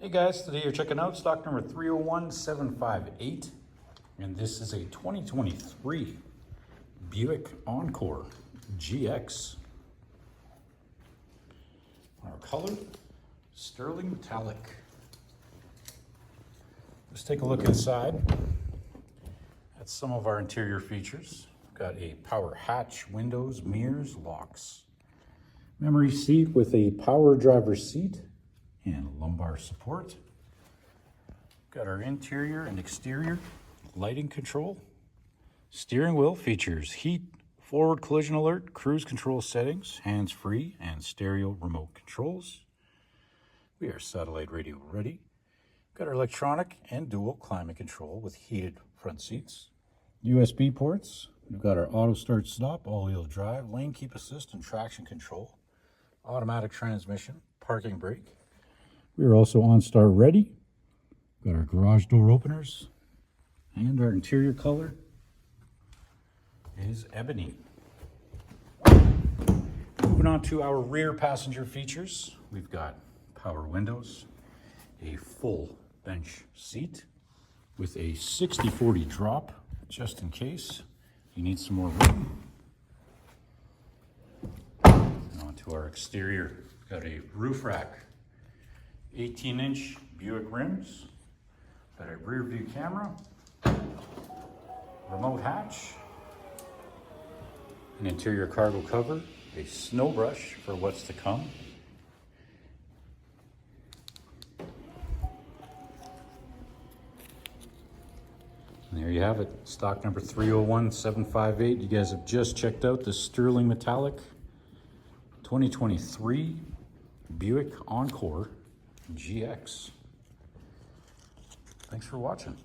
Hey guys, today you're checking out stock number 301758, and this is a 2023 Buick Encore GX. Our color, sterling metallic. Let's take a look inside at some of our interior features. We've got a power hatch, windows, mirrors, locks. Memory seat with a power driver's seat and lumbar support. Got our interior and exterior lighting control. Steering wheel features heat, forward collision alert, cruise control settings, hands-free, and stereo remote controls. We are satellite radio ready. Got our electronic and dual climate control with heated front seats. USB ports. We've got our auto start stop, all-wheel drive, lane keep assist, and traction control. Automatic transmission, parking brake. We are also OnStar ready. Got our garage door openers, and our interior color is ebony. Moving on to our rear passenger features, we've got power windows, a full bench seat with a 60/40 drop just in case you need some more room. And on to our exterior, we've got a roof rack, 18-inch Buick rims, got a rear view camera, remote hatch, an interior cargo cover, a snow brush for what's to come, and there you have it, stock number 301758. You guys have just checked out the sterling metallic 2023 Buick Encore GX. Thanks for watching.